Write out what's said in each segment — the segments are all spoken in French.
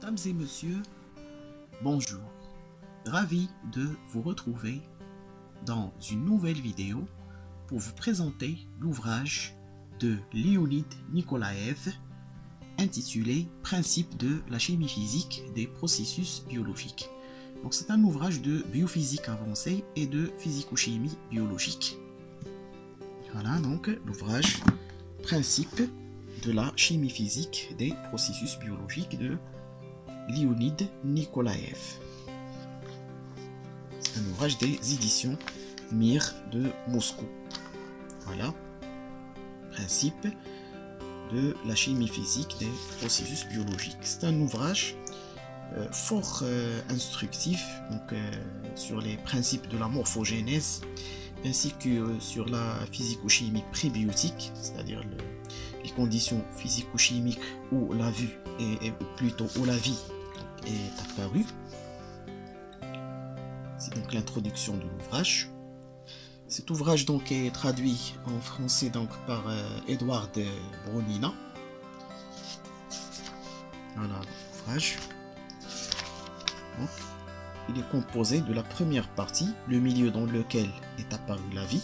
Mesdames et messieurs, bonjour. Ravi de vous retrouver dans une nouvelle vidéo pour vous présenter l'ouvrage de Leonid Nikolaev intitulé Principes de la chimie physique des processus biologiques. Donc c'est un ouvrage de biophysique avancée et de physico-chimie biologique. Voilà donc l'ouvrage Principes de la chimie physique des processus biologiques de Leonid Nikolaev. C'est un ouvrage des éditions Mir de Moscou. Voilà, Principes de la chimie physique des processus biologiques. C'est un ouvrage fort instructif donc, sur les principes de la morphogénèse ainsi que sur la physico-chimie prébiotique, c'est-à-dire les conditions physico-chimiques où la vue où la vie est apparue. C'est donc l'introduction de l'ouvrage. Cet ouvrage donc est traduit en français donc par Edouard Bronina. Voilà l'ouvrage. Donc, il est composé de la première partie, le milieu dans lequel est apparue la vie,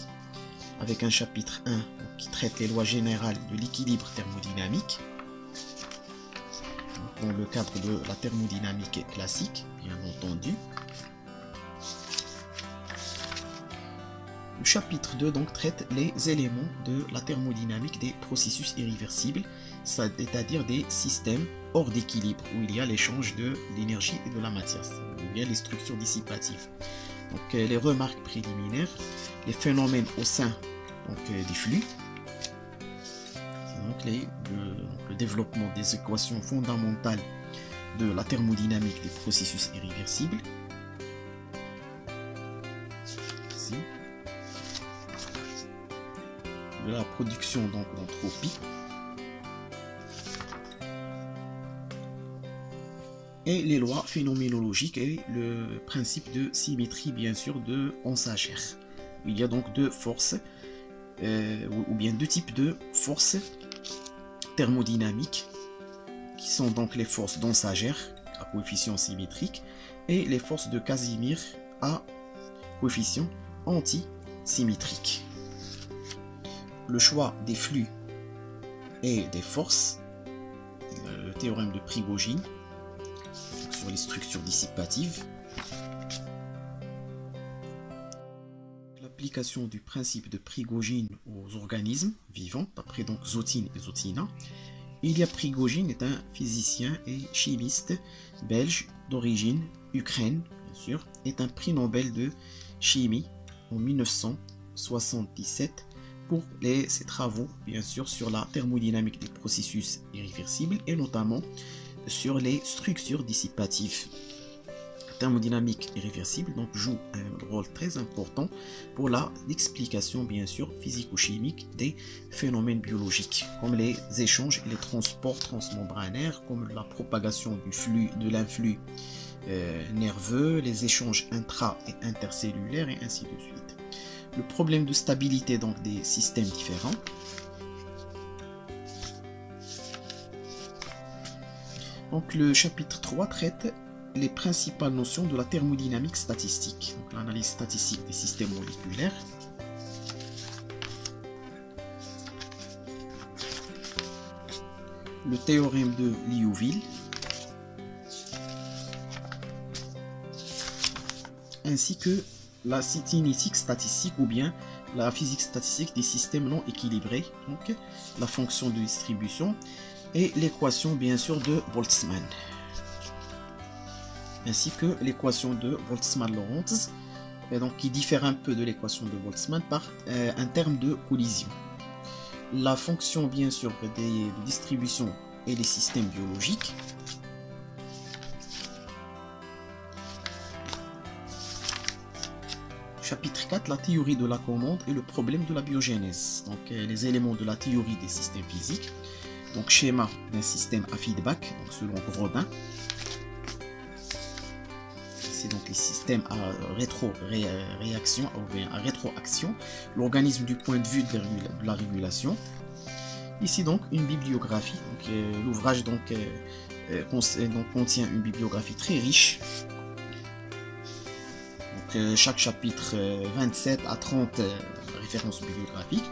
avec un chapitre 1 donc, qui traite les lois générales de l'équilibre thermodynamique, donc, dans le cadre de la thermodynamique classique, bien entendu. Le chapitre 2 donc traite les éléments de la thermodynamique des processus irréversibles, c'est-à-dire des systèmes hors d'équilibre, où il y a l'échange de l'énergie et de la matière, où il y a les structures dissipatives. Donc les remarques préliminaires, les phénomènes au sein donc, des flux, donc, le développement des équations fondamentales de la thermodynamique des processus irréversibles, ici, de la production d'entropie, et les lois phénoménologiques et le principe de symétrie bien sûr de Onsager. Il y a donc deux forces ou bien deux types de forces thermodynamiques qui sont donc les forces d'Onsager à coefficient symétrique et les forces de Casimir à coefficient antisymétrique. Le choix des flux et des forces, le théorème de Prigogine sur les structures dissipatives, l'application du principe de Prigogine aux organismes vivants, d'après donc Zotine et Zotina. Ilya Prigogine est un physicien et chimiste belge d'origine ukraine, bien sûr, est un prix Nobel de chimie en 1977 pour ses travaux, bien sûr, sur la thermodynamique des processus irréversibles et notamment sur les structures dissipatives. La thermodynamique irréversible donc, joue un rôle très important pour l'explication, bien sûr, physico-chimique des phénomènes biologiques, comme les échanges et les transports transmembranaires, comme la propagation du flux, de l'influx nerveux, les échanges intra- et intercellulaires, et ainsi de suite. Le problème de stabilité donc, des systèmes différents. Donc, le chapitre 3 traite les principales notions de la thermodynamique statistique, donc l'analyse statistique des systèmes moléculaires. Le théorème de Liouville, ainsi que la cinétique statistique ou bien la physique statistique des systèmes non équilibrés, donc la fonction de distribution et l'équation bien sûr de Boltzmann, ainsi que l'équation de Boltzmann-Lorentz, donc qui diffère un peu de l'équation de Boltzmann par un terme de collision. La fonction bien sûr de distribution et les systèmes biologiques. Chapitre 4, la théorie de la commande et le problème de la biogénèse. Donc les éléments de la théorie des systèmes physiques. Donc schéma d'un système à feedback, donc selon Grodin. C'est donc les systèmes à rétroaction, l'organisme du point de vue de la régulation. Ici donc une bibliographie, l'ouvrage donc contient une bibliographie très riche. Donc, chaque chapitre 27 à 30 références bibliographiques.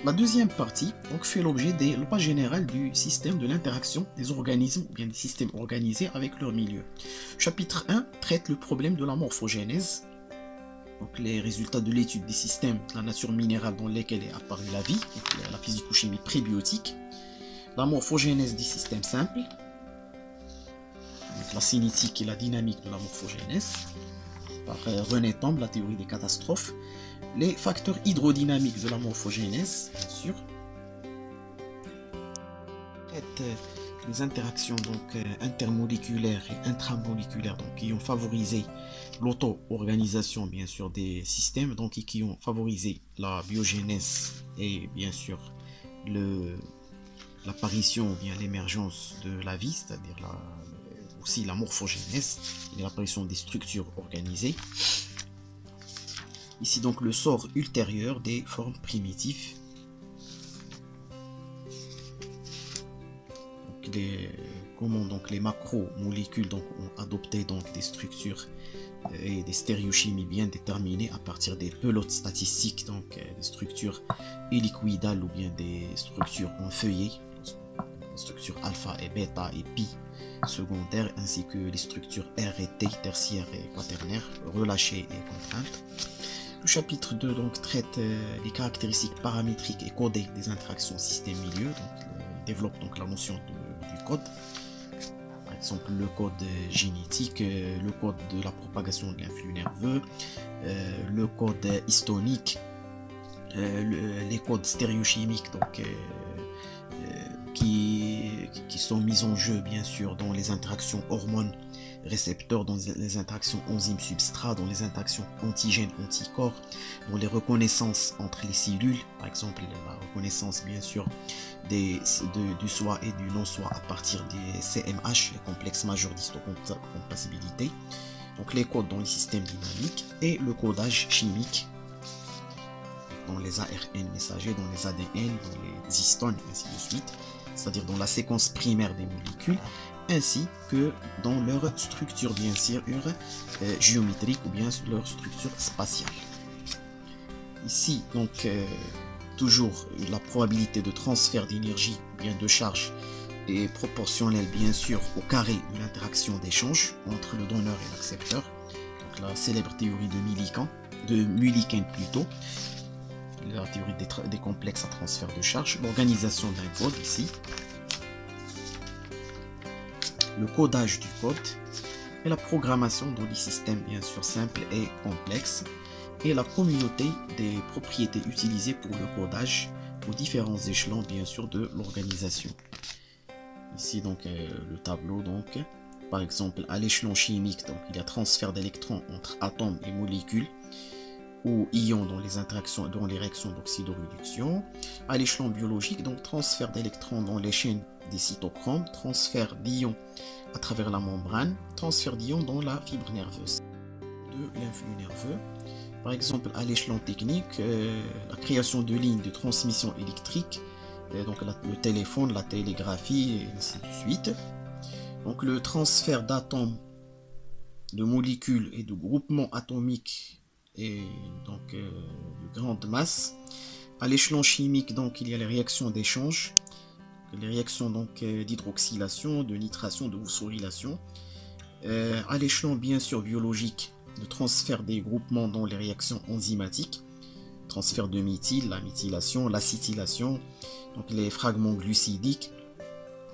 La deuxième partie donc, fait l'objet des lois générales du système de l'interaction des organismes ou bien des systèmes organisés avec leur milieu. Chapitre 1 traite le problème de la morphogénèse, donc les résultats de l'étude des systèmes de la nature minérale dans lesquels est apparue la vie, donc la physico-chimie prébiotique, la morphogénèse des systèmes simples, donc la cinétique et la dynamique de la morphogénèse, par René Tomb, la théorie des catastrophes, les facteurs hydrodynamiques de la morphogénèse, bien sûr, les interactions donc, intermoléculaires et intramoléculaires donc, qui ont favorisé l'auto-organisation bien sûr des systèmes donc, et qui ont favorisé la biogénèse et bien sûr l'apparition ou bien l'émergence de la vie, c'est-à-dire aussi la morphogénèse et l'apparition des structures organisées. Ici donc le sort ultérieur des formes primitives. Comment donc les macromolécules donc ont adopté donc des structures et des stéréochimies bien déterminées à partir des pelotes statistiques, donc des structures hélicoïdales ou bien des structures en feuillet, les structures alpha et bêta et pi secondaires, ainsi que les structures R et T tertiaires et quaternaires, relâchées et contraintes. Le chapitre 2 donc, traite les caractéristiques paramétriques et codées des interactions système-milieu, développe donc la notion du code, par exemple le code génétique, le code de la propagation de l'influx nerveux, le code histonique, les codes stéréochimiques donc, qui sont mis en jeu bien sûr dans les interactions hormones-récepteurs, dans les interactions enzymes-substrat, dans les interactions antigènes-anticorps, dans les reconnaissances entre les cellules, par exemple la reconnaissance bien sûr du soi et du non-soi à partir des CMH, les complexes majeurs d'histocompatibilité, donc les codes dans les systèmes dynamiques et le codage chimique dans les ARN messagers, dans les ADN, dans les histones, ainsi de suite, c'est-à-dire dans la séquence primaire des molécules, ainsi que dans leur structure bien sûr géométrique ou bien leur structure spatiale. Ici donc toujours la probabilité de transfert d'énergie ou bien de charge est proportionnelle bien sûr au carré de l'interaction d'échange entre le donneur et l'accepteur, donc la célèbre théorie de Mulliken plutôt, la théorie des complexes à transfert de charge, l'organisation d'un code ici, le codage du code et la programmation dans les systèmes bien sûr simples et complexes, et la communauté des propriétés utilisées pour le codage aux différents échelons bien sûr de l'organisation. Ici donc le tableau donc, par exemple à l'échelon chimique donc il y a transfert d'électrons entre atomes et molécules ou ions dans les réactions d'oxydoréduction. À l'échelon biologique, donc transfert d'électrons dans les chaînes des cytochromes, transfert d'ions à travers la membrane, transfert d'ions dans la fibre nerveuse de l'influx nerveux. Par exemple, à l'échelon technique, la création de lignes de transmission électrique, donc le téléphone, la télégraphie, et ainsi de suite. Donc le transfert d'atomes, de molécules et de groupements atomiques et donc de grande masse. À l'échelon chimique, donc il y a les réactions d'échange, les réactions donc d'hydroxylation, de nitration, de phosphorylation. À l'échelon bien sûr biologique, de transfert des groupements dans les réactions enzymatiques, transfert de méthyle, la méthylation, l'acétylation, donc les fragments glucidiques.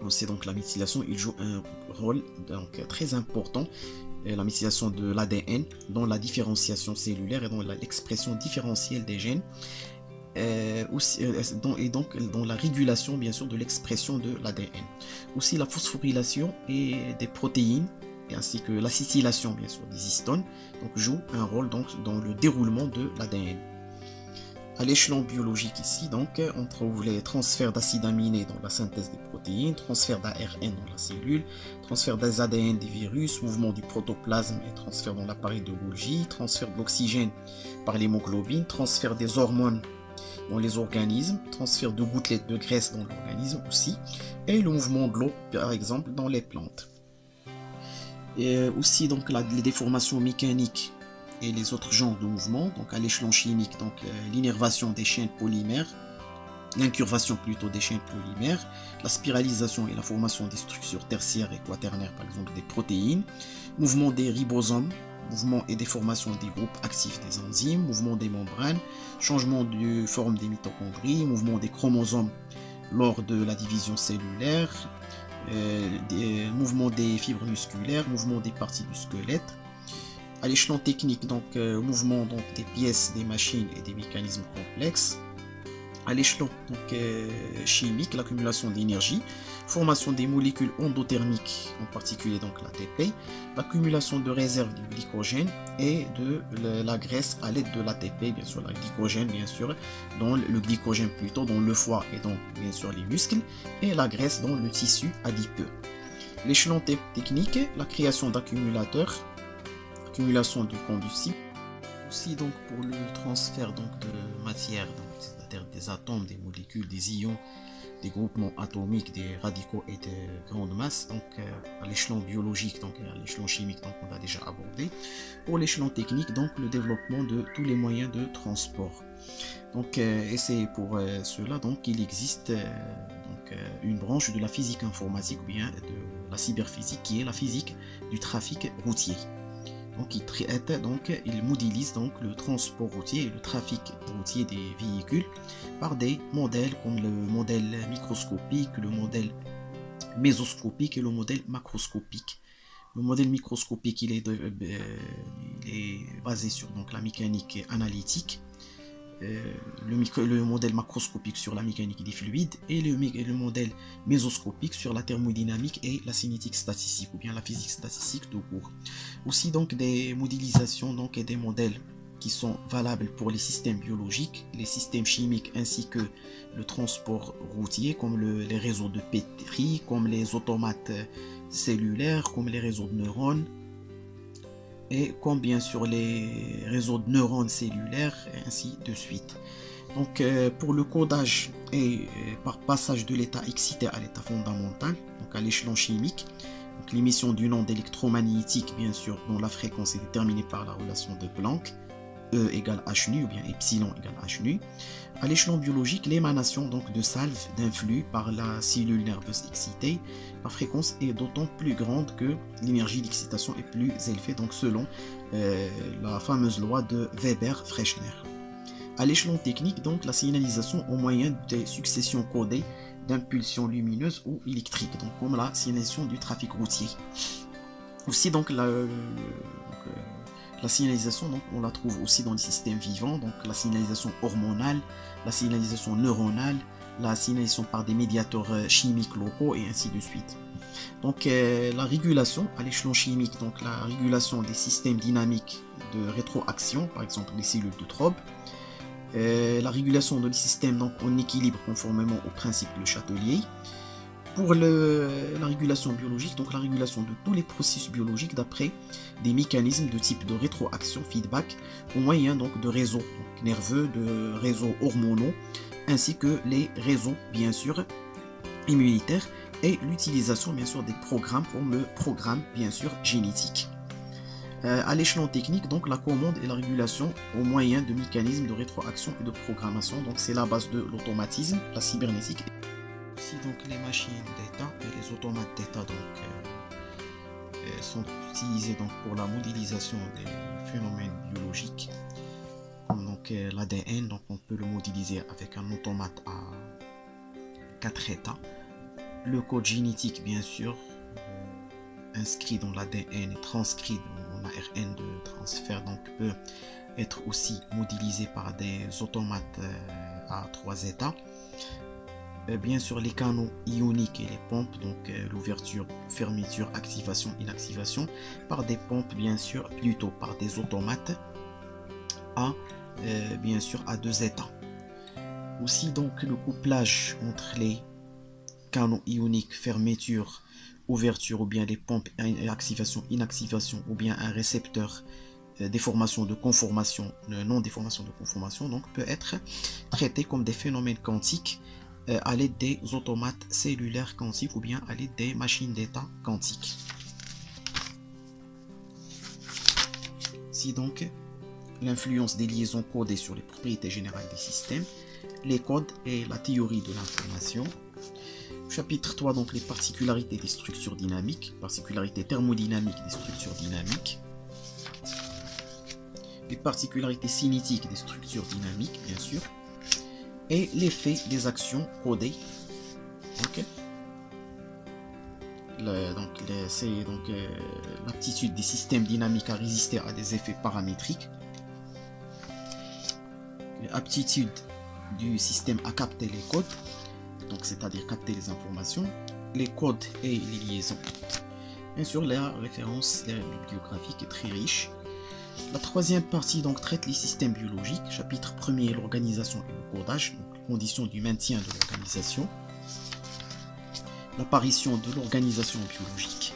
On sait donc la méthylation, il joue un rôle donc très important, la méthylation de l'ADN dans la différenciation cellulaire et dans l'expression différentielle des gènes, et donc dans la régulation bien sûr de l'expression de l'ADN. Aussi la phosphorylation et des protéines, ainsi que l'acétylation bien sûr des histones, donc joue un rôle donc dans le déroulement de l'ADN. À l'échelon biologique ici, donc, on trouve les transferts d'acides aminés dans la synthèse des protéines, transfert d'ARN dans la cellule, transfert des ADN des virus, mouvement du protoplasme et transfert dans l'appareil de Golgi, transfert de l'oxygène par l'hémoglobine, transfert des hormones dans les organismes, transfert de gouttelettes de graisse dans l'organisme aussi, et le mouvement de l'eau, par exemple, dans les plantes. Et aussi donc les déformations mécaniques et les autres genres de mouvements, donc à l'échelon chimique, donc l'innervation des chaînes polymères, l'incurvation plutôt des chaînes polymères, la spiralisation et la formation des structures tertiaires et quaternaires, par exemple des protéines, mouvement des ribosomes, mouvement et déformation des groupes actifs des enzymes, mouvement des membranes, changement de forme des mitochondries, mouvement des chromosomes lors de la division cellulaire, mouvement des fibres musculaires, mouvement des parties du squelette. À l'échelon technique, donc mouvement donc, des pièces, des machines et des mécanismes complexes. À l'échelon chimique, l'accumulation d'énergie, formation des molécules endothermiques, en particulier donc l'ATP, l'accumulation de réserves de glycogène et de la graisse à l'aide de l'ATP, bien sûr, la glycogène, bien sûr, dans le glycogène plutôt dans le foie et donc bien sûr les muscles, et la graisse dans le tissu adipeux. L'échelon technique, la création d'accumulateurs, accumulation du combustible, aussi donc pour le transfert donc de matière, c'est-à-dire des atomes, des molécules, des ions, des groupements atomiques, des radicaux et de grande masse, donc à l'échelon biologique, donc à l'échelon chimique, donc on a déjà abordé. Pour l'échelon technique, donc le développement de tous les moyens de transport. Donc et c'est pour cela donc il existe une branche de la physique informatique ou bien de la cyberphysique qui est la physique du trafic routier. Donc il modélise donc le transport routier et le trafic routier des véhicules par des modèles comme le modèle microscopique, le modèle mésoscopique et le modèle macroscopique. Le modèle microscopique il est basé sur donc, la mécanique analytique, le modèle macroscopique sur la mécanique des fluides et le modèle mésoscopique sur la thermodynamique et la cinétique statistique ou bien la physique statistique tout court. Aussi donc des modélisations donc, et des modèles qui sont valables pour les systèmes biologiques, les systèmes chimiques ainsi que le transport routier comme les réseaux de Petri, comme les automates cellulaires, comme les réseaux de neurones, et comme bien sûr les réseaux de neurones cellulaires et ainsi de suite. Donc pour le codage et par passage de l'état excité à l'état fondamental, donc à l'échelon chimique, donc l'émission d'une onde électromagnétique bien sûr dont la fréquence est déterminée par la relation de Planck, E égale h nu ou bien epsilon égale h nu. À l'échelon biologique, l'émanation donc de salve d'un flux par la cellule nerveuse excitée, la fréquence est d'autant plus grande que l'énergie d'excitation est plus élevée, donc selon la fameuse loi de Weber-Fechner. À l'échelon technique, donc la signalisation au moyen des successions codées d'impulsions lumineuses ou électriques, donc comme la signalisation du trafic routier. Aussi donc la signalisation, donc, on la trouve aussi dans les systèmes vivants, donc la signalisation hormonale, la signalisation neuronale, la signalisation par des médiateurs chimiques locaux et ainsi de suite. Donc la régulation à l'échelon chimique, donc la régulation des systèmes dynamiques de rétroaction, par exemple les cellules de Traube, la régulation de les systèmes donc, en équilibre conformément au principe de Châtelier. Pour la régulation biologique, donc la régulation de tous les processus biologiques d'après des mécanismes de type de rétroaction, feedback, au moyen donc de réseaux donc, nerveux, de réseaux hormonaux, ainsi que les réseaux bien sûr immunitaires et l'utilisation bien sûr des programmes comme le programme bien sûr génétique. À l'échelon technique, donc la commande et la régulation au moyen de mécanismes de rétroaction et de programmation, donc c'est la base de l'automatisme, la cybernétique. Donc les machines d'état et les automates d'état sont utilisés donc pour la modélisation des phénomènes biologiques comme donc l'ADN, donc on peut le modéliser avec un automate à 4 états. Le code génétique bien sûr inscrit dans l'ADN et transcrit en ARN de transfert donc peut être aussi modélisé par des automates à 3 états. Bien sûr les canaux ioniques et les pompes, donc l'ouverture, fermeture, activation, inactivation, par des pompes bien sûr, plutôt par des automates à bien sûr à 2 états. Aussi donc le couplage entre les canaux ioniques, fermeture, ouverture ou bien les pompes activation, inactivation ou bien un récepteur déformation de conformation, non-déformation de conformation, donc peut être traité comme des phénomènes quantiques à l'aide des automates cellulaires quantiques ou bien à l'aide des machines d'état quantiques. Si donc l'influence des liaisons codées sur les propriétés générales des systèmes, les codes et la théorie de l'information. Chapitre 3, donc les particularités des structures dynamiques, particularités thermodynamiques des structures dynamiques, les particularités cinétiques des structures dynamiques, bien sûr, et l'effet des actions codées. Okay. C'est donc l'aptitude des systèmes dynamiques à résister à des effets paramétriques, l'aptitude du système à capter les codes, donc c'est-à-dire capter les informations, les codes et les liaisons. Bien sûr, la référence bibliographique est très riche. La troisième partie donc traite les systèmes biologiques. Chapitre 1er, l'organisation et le codage, donc les conditions du maintien de l'organisation, l'apparition de l'organisation biologique,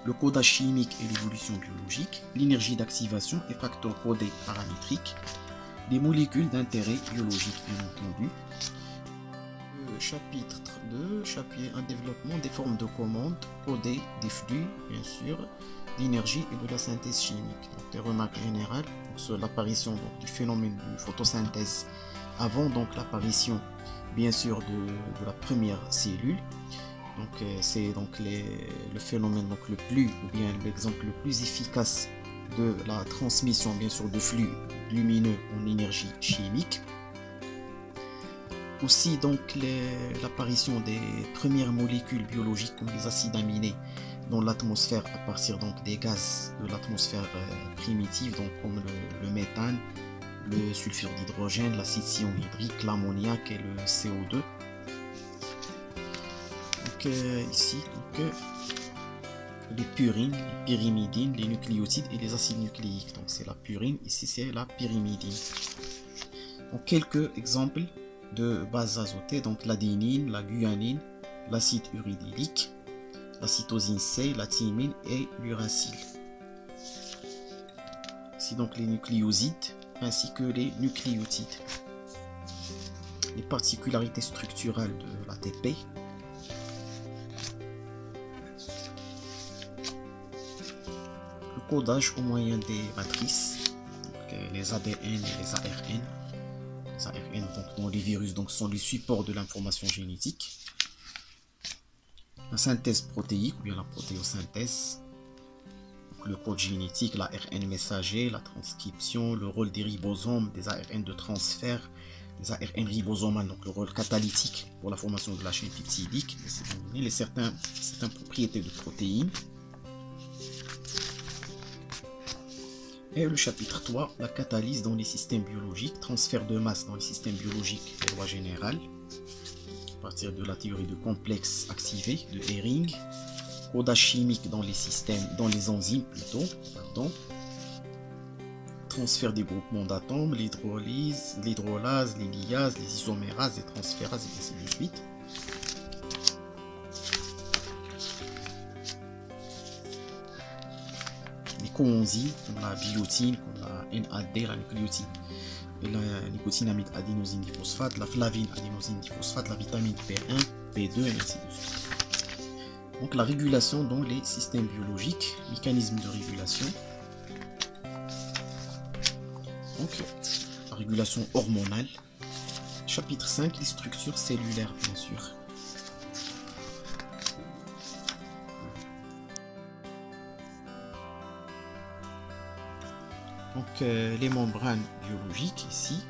le codage chimique et l'évolution biologique, l'énergie d'activation et facteurs codés paramétriques, des molécules d'intérêt biologique, bien entendu. Chapitre 2, un développement des formes de commande codées des flux, bien sûr, d'énergie et de la synthèse chimique. Donc, des remarques générales sur l'apparition du phénomène de photosynthèse avant donc l'apparition, bien sûr, de la première cellule. Donc, c'est donc le phénomène donc le plus, ou bien l'exemple le plus efficace de la transmission, bien sûr, de flux lumineux en énergie chimique. Aussi donc l'apparition des premières molécules biologiques comme les acides aminés dans l'atmosphère à partir donc des gaz de l'atmosphère primitive, donc comme le méthane, le sulfure d'hydrogène, l'acide cyanhydrique, l'ammoniac et le CO2. Donc ici donc, les purines, les pyrimidines, les nucléotides et les acides nucléiques. Donc c'est la purine, ici c'est la pyrimidine. Donc quelques exemples de bases azotées, donc l'adénine, la guanine, l'acide uridylique, la cytosine C, la thymine et l'uracile. Ici donc les nucléosides ainsi que les nucléotides. Les particularités structurales de l'ATP. Le codage au moyen des matrices, donc les ADN et les ARN. Les ARN donc, dont les virus donc, sont les supports de l'information génétique. La synthèse protéique ou bien la protéosynthèse. Donc, le code génétique, l'ARN messager, la transcription, le rôle des ribosomes, des ARN de transfert, les ARN ribosomales, donc le rôle catalytique pour la formation de la chaîne peptidique, les certaines propriétés de protéines. Et le chapitre 3, la catalyse dans les systèmes biologiques, transfert de masse dans les systèmes biologiques, les lois générales, à partir de la théorie de complexes activés de Hering, codage chimique dans les systèmes, dans les enzymes plutôt, transfert des groupements d'atomes, l'hydrolyse, l'hydrolase, les liases, les isomérases, les transférases et ainsi de suite. Coenzymes comme la biotine, comme la NAD, la nucléotide, et la nicotinamide adénosine diphosphate, la flavine adénosine diphosphate, la vitamine B1, B2 et ainsi de suite. Donc la régulation dans les systèmes biologiques, mécanisme de régulation. Donc la régulation hormonale. Chapitre 5, les structures cellulaires bien sûr. Donc les membranes biologiques ici.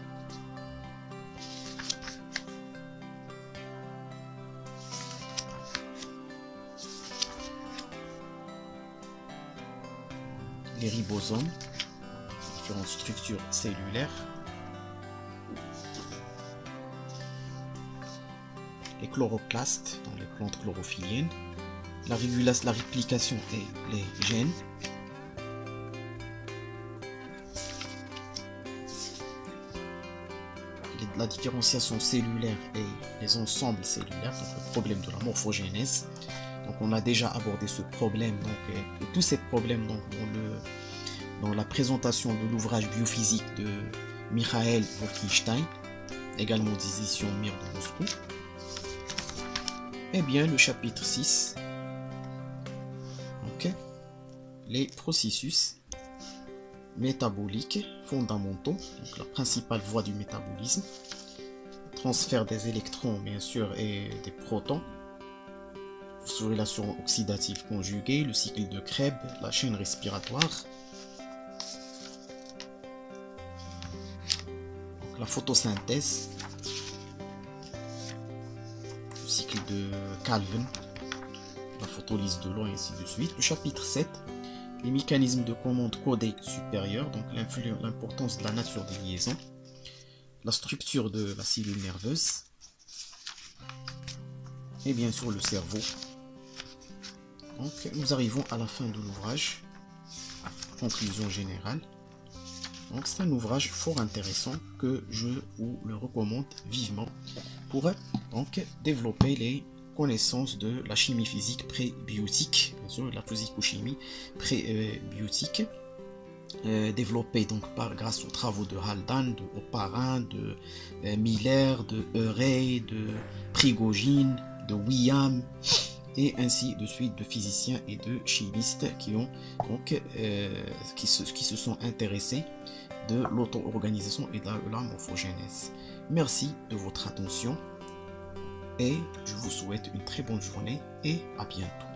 Les ribosomes, différentes structures cellulaires. Les chloroplastes dans les plantes chlorophylliennes. La régulation, la réplication et les gènes. La différenciation cellulaire et les ensembles cellulaires, donc le problème de la morphogénèse. Donc on a déjà abordé ce problème, donc, et tous ces problèmes donc, dans la présentation de l'ouvrage biophysique de Mikhail Wolkenstein, également des éditions Mir de Moscou. Et bien le chapitre 6, ok, les processus métaboliques fondamentaux, donc la principale voie du métabolisme, transfert des électrons bien sûr et des protons, phosphorylation oxydative conjuguée, le cycle de Krebs, la chaîne respiratoire, donc la photosynthèse, le cycle de Calvin, la photolyse de l'eau et ainsi de suite. Le chapitre 7, les mécanismes de commande codés supérieurs, donc l'importance de la nature des liaisons, la structure de la cellule nerveuse et bien sûr le cerveau. Donc nous arrivons à la fin de l'ouvrage, conclusion générale. Donc c'est un ouvrage fort intéressant que je vous le recommande vivement pour donc développer les connaissances de la chimie physique prébiotique, bien sûr la physico-chimie prébiotique, développée donc grâce aux travaux de Haldane, de Oparin, de Miller, de Urey, de Prigogine, de William et ainsi de suite de physiciens et de chimistes qui ont donc qui se sont intéressés de l'auto-organisation et de la morphogénèse. Merci de votre attention et je vous souhaite une très bonne journée et à bientôt.